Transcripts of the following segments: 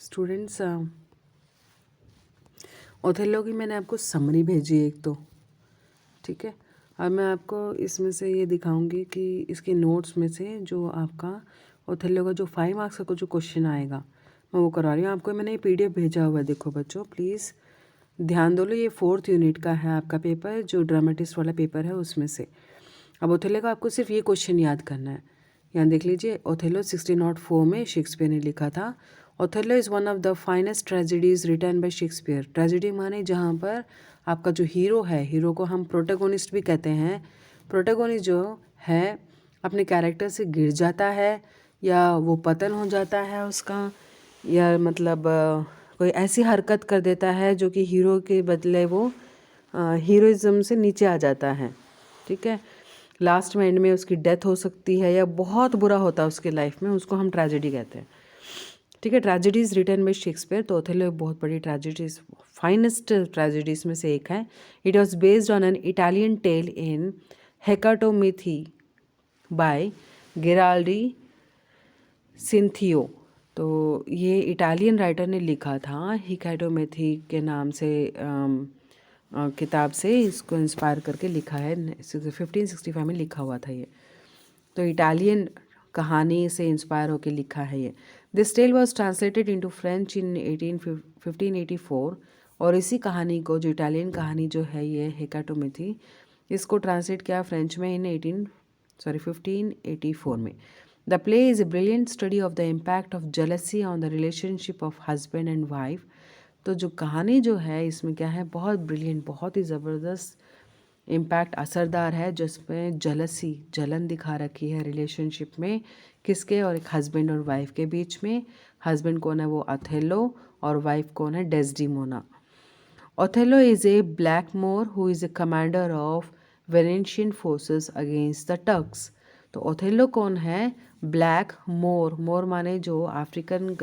Students, Othello की मैंने आपको समरी भेजी एक तो, ठीक है। अब मैं आपको इसमें से ये दिखाऊंगी कि इसके नोट्स में से जो आपका ओथेलो का जो 5 मार्क्स का जो क्वेश्चन आएगा मैं वो करवा रही हूँ आपको। मैंने ये पीडीएफ भेजा हुआ है, देखो बच्चों प्लीज़ ध्यान दो लो। ये 4th यूनिट का है आपका पेपर, जो ड्रामेटिस्ट वाला पेपर है उसमें से। अब ओथेलो का आपको सिर्फ ये क्वेश्चन याद करना है। यहाँ देख लीजिए, ओथेलो 1604 में शेक्सपियर ने लिखा था। Othello is one of the finest tragedies written by Shakespeare. Tragedy माने जहाँ पर आपका जो हीरो है, हीरो को हम प्रोटेगोनिस्ट भी कहते हैं। प्रोटेगोनिस्ट जो है अपने कैरेक्टर से गिर जाता है या वो पतन हो जाता है उसका, या मतलब कोई ऐसी हरकत कर देता है जो कि हीरो के बदले वो हीरोइज्म से नीचे आ जाता है, ठीक है। लास्ट में एंड में उसकी डेथ हो सकती है या बहुत बुरा होता है उसके लाइफ में, उसको हम ट्रेजेडी कहते हैं, ठीक है। ट्रेजेडीज रिटन बाय शेक्सपियर, तो ओथेलो एक बहुत बड़ी ट्रेजेडीज, फाइनेस्ट ट्रेजेडीज में से एक है। It was based on an Italian tale in Hecatommithi by Giraldi Cinthio. तो ये इटालियन राइटर ने लिखा था, हेकाटोमिथी के नाम से किताब से इसको इंस्पायर करके लिखा है। 1565 में लिखा हुआ था ये, तो इटालियन कहानी से इंस्पायर होकर लिखा है ये। This tale was translated into French in 1584। और इसी कहानी को, जो इटालियन कहानी जो है ये हेकाटोमिथी, इसको ट्रांसलेट किया फ्रेंच में इन 1584 में। The play is a brilliant study of the impact of jealousy on the relationship of husband and wife. तो जो कहानी जो है इसमें क्या है, बहुत ब्रिलियंट, बहुत ही ज़बरदस्त इम्पैक्ट, असरदार है, जिसमें जलसी, जलन दिखा रखी है रिलेशनशिप में, किसके, और एक हस्बैंड और वाइफ के बीच में। हस्बैंड कौन है, वो अथेलो, और वाइफ कौन है, Desdemona. Othello is a black more who is a commander of Venetian forces against the Turks. तो ओथेलो कौन है, ब्लैक मोर, मोर माने जो अफ्रीकन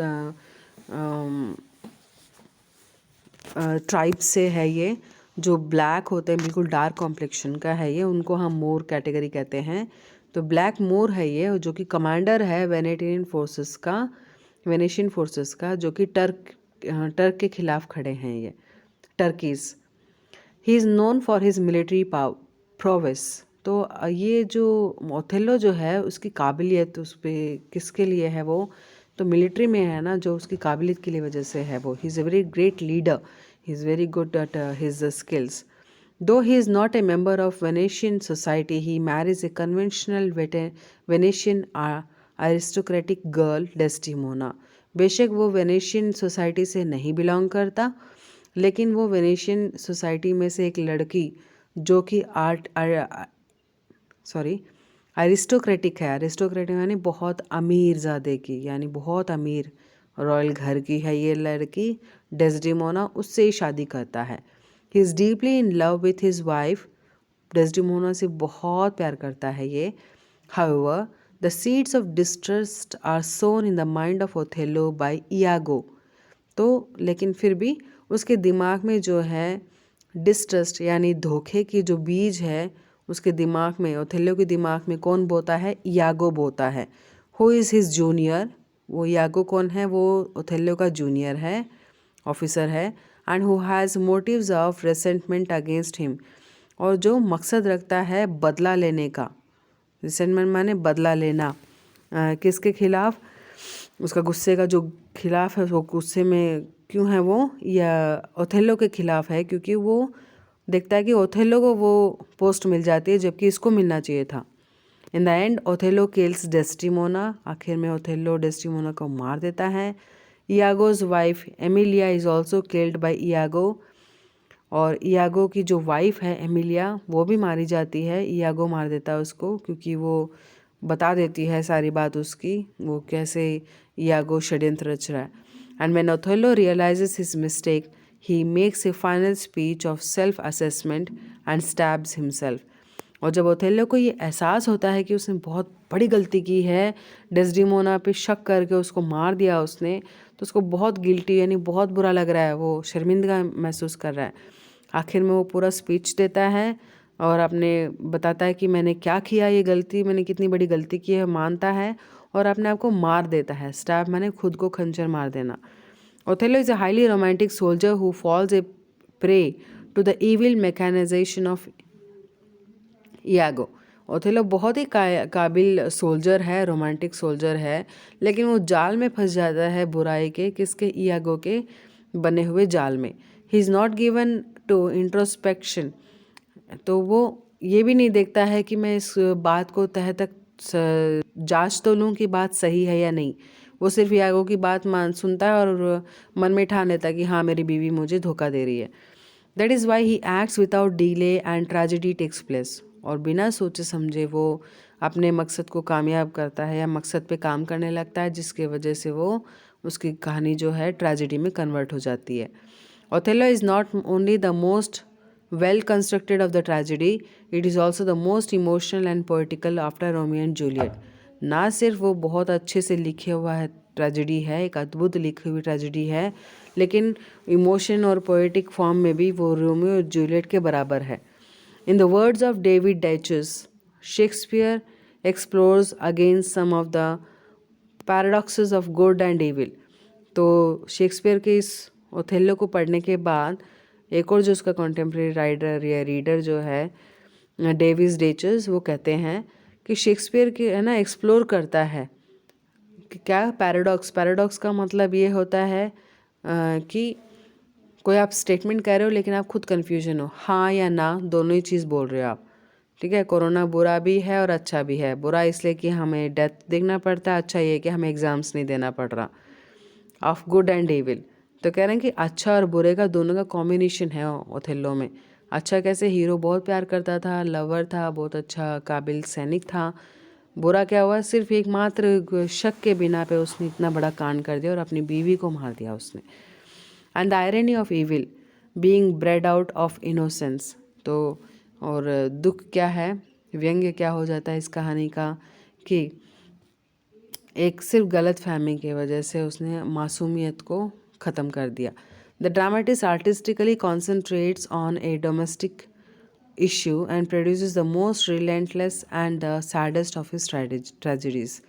ट्राइब से है ये, जो ब्लैक होते हैं, बिल्कुल डार्क कॉम्प्लेक्शन का है ये, उनको हम मोर कैटेगरी कहते हैं। तो ब्लैक मोर है ये, जो कि कमांडर है वेनेशियन फोर्सेस का, जो कि टर्क के खिलाफ खड़े हैं ये, Turkey's. He is known for his military prowess. तो ये जो ओथेलो जो है उसकी काबिलियत उस पर किसके लिए है, वो तो मिलिट्री में है ना, जो उसकी काबिलियत की लिए वजह से है वो। He is a very great leader, he is very good at his skills. Though he is not a member of Venetian society, he marries a conventional Venetian aristocratic girl, Desdemona. बेशक वो वेनेशियन सोसाइटी से नहीं belong करता, लेकिन वो Venetian society में से एक लड़की जो कि अरिस्टोक्रेटिक है। अरिस्टोक्रेटिक यानी बहुत अमीर ज़ादे की, यानी बहुत अमीर रॉयल घर की है ये लड़की डेस्डिमोना, उससे ही शादी करता है। He is deeply in love with his wife. Desdemona से बहुत प्यार करता है ये। However the seeds of distrust are sown in the mind of Othello by Iago. तो लेकिन फिर भी उसके दिमाग में जो है डिस्ट्रस्ट यानी धोखे की जो बीज है, उसके दिमाग में, ओथेलो के दिमाग में कौन बोता है, इयागो बोता है। हु इज़ हिज जूनियर, वो इयागो कौन है, वो ओथेलो का जूनियर है, ऑफिसर है। And who has motives of resentment against him, और जो मकसद रखता है बदला लेने का। रिसेंटमेंट माने बदला लेना, किसके खिलाफ, उसका गुस्से का जो खिलाफ है, वो गुस्से में क्यों है वो, या ओथेलो के खिलाफ है, क्योंकि वो देखता है कि ओथेलो को वो पोस्ट मिल जाती है जबकि इसको मिलना चाहिए था। In the end Othello kills Desdemona, आखिर में ओथेलो डेस्टिमोना को मार देता है। Iago's wife Emilia is also killed by Iago, और इयागो की जो वाइफ है एमिलिया, वो भी मारी जाती है। इयागो मार देता है उसको, क्योंकि वो बता देती है सारी बात उसकी, वो कैसे इयागो षड्यंत्र रच रहा है। And when Othello realises his mistake, he makes a final speech of self assessment and stabs himself. और जब ओथेलो को ये एहसास होता है कि उसने बहुत बड़ी गलती की है, डेस्डिमोना पे शक करके उसको मार दिया उसने, तो उसको बहुत गिल्टी यानी बहुत बुरा लग रहा है, वो शर्मिंदगा महसूस कर रहा है। आखिर में वो पूरा स्पीच देता है और अपने बताता है कि मैंने क्या किया, ये गलती, मैंने कितनी बड़ी गलती की है, मानता है, और अपने आप को मार देता है। स्टैब माने खुद को खंजर मार देना। Othello is a highly romantic soldier who falls a prey to the evil mechanization of Iago. Othello बहुत ही काबिल सोल्जर है, रोमांटिक सोल्जर है, लेकिन वो जाल में फंस जाता है बुराई के, किसके, इयागो के बने हुए जाल में. He is not given to introspection. तो वो ये भी नहीं देखता है कि मैं इस बात को तह तक जांच तो लूँ कि बात सही है या नहीं. वो सिर्फ यागो की बात सुनता है और मन में ठान लेता है कि हाँ मेरी बीवी मुझे धोखा दे रही है. That is why he acts without delay and tragedy takes place. और बिना सोचे समझे वो अपने मकसद को कामयाब करता है या मकसद पे काम करने लगता है, जिसके वजह से वो उसकी कहानी जो है ट्रेजेडी में कन्वर्ट हो जाती है. Othello is not only the most well constructed of the tragedy, it is also the most emotional and poetical after Romeo and Juliet. ना सिर्फ वो बहुत अच्छे से लिखे हुआ है ट्रेजेडी है, एक अद्भुत लिखी हुई ट्रेजेडी है, लेकिन इमोशन और पोएटिक फॉर्म में भी वो रोमियो और जूलियट के बराबर है. In the words of David Daiches, Shakespeare explores against some of the paradoxes of good and evil. तो शेक्सपियर के इस ओथेलो को पढ़ने के बाद एक और जो उसका कॉन्टेम्प्रेरी राइटर या रीडर जो है डेविस डेचस, वो कहते हैं कि शेक्सपियर के है ना एक्सप्लोर करता है कि क्या पैराडॉक्स का मतलब ये होता है कि कोई आप स्टेटमेंट कह रहे हो लेकिन आप खुद कन्फ्यूजन हो, हाँ या ना दोनों ही चीज़ बोल रहे हो आप. ठीक है, कोरोना बुरा भी है और अच्छा भी है. बुरा इसलिए कि हमें डेथ देखना पड़ता है, अच्छा ये कि हमें एग्ज़ाम्स नहीं देना पड़ रहा. ऑफ गुड एंड एविल, तो कह रहे हैं कि अच्छा और बुरे का दोनों का कॉम्बिनेशन है ओथेलो में. अच्छा कैसे, हीरो बहुत प्यार करता था, लवर था, बहुत अच्छा काबिल सैनिक था. बुरा क्या हुआ, सिर्फ एकमात्र शक के बिना पे उसने इतना बड़ा कांड कर दिया और अपनी बीवी को मार दिया उसने. And the irony of evil being bread out of innocence. तो और दुख क्या है, व्यंग्य क्या हो जाता है इस कहानी का कि एक सिर्फ गलत फहमी की वजह से उसने मासूमियत को ख़त्म कर दिया. The dramatist artistically concentrates on A domestic issue and produces the most relentless and the saddest of his tragedies.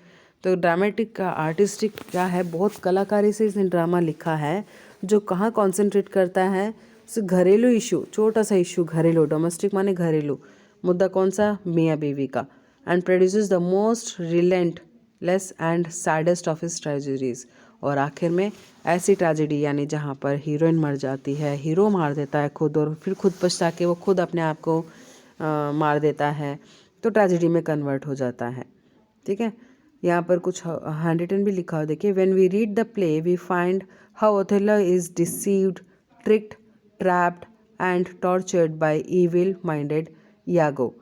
तो ड्रामेटिक का आर्टिस्टिक क्या है, बहुत कलाकारी से इसने ड्रामा लिखा है जो कहाँ कॉन्सेंट्रेट करता है, घरेलू इशू, छोटा सा इशू, घरेलू, डोमेस्टिक माने घरेलू मुद्दा, कौन सा, मियाँ बीवी का. And produces the most relentless and saddest of his tragedies. और आखिर में ऐसी ट्रेजेडी यानी जहाँ पर हीरोइन मर जाती है, हीरो मार देता है खुद और फिर खुद पछता के वो खुद अपने आप को मार देता है, तो ट्रेजेडी में कन्वर्ट हो जाता है. ठीक है, यहाँ पर कुछ हैंड रिटन भी लिखा हो, देखिए. When we read the play we find how Othello is deceived, tricked, trapped and tortured by evil minded Iago.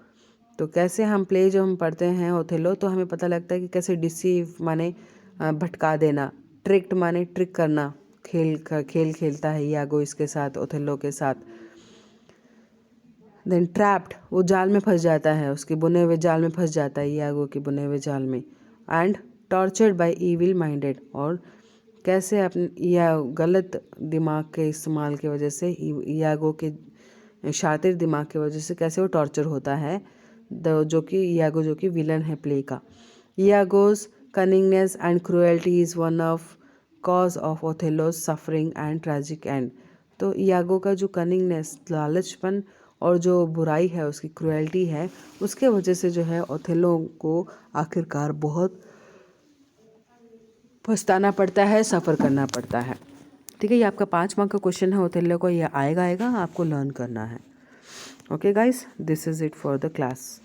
तो कैसे हम प्ले जो हम पढ़ते हैं ओथेलो, तो हमें पता लगता है कि कैसे डिसीव माने भटका देना, ट्रिक्ड माने ट्रिक करना, खेल खेलता है यागो इसके साथ, ओथेलो के साथ. देन ट्रैप्ड, वो जाल में फंस जाता है, उसके बुने हुए जाल में फंस जाता है, यागो के बुने हुए जाल में. And tortured by evil minded, और कैसे अपने या गलत दिमाग के इस्तेमाल की वजह से, यागो के शातिर दिमाग की वजह से कैसे वो टॉर्चर होता है, जो कि यागो जो कि विलन है प्ले का. यागोज cunningness and cruelty is one of cause of Othello's suffering and tragic end. तो यागो का जो कनिंगनेस, लालचपन और जो बुराई है, उसकी क्रुएल्टी है, उसके वजह से जो है ओथेलो को आखिरकार बहुत पछताना पड़ता है, सफ़र करना पड़ता है. ठीक है, ये आपका 5 मार्क का क्वेश्चन है ओथेलो को, ये आएगा आपको लर्न करना है. Okay guys, this is it for the class.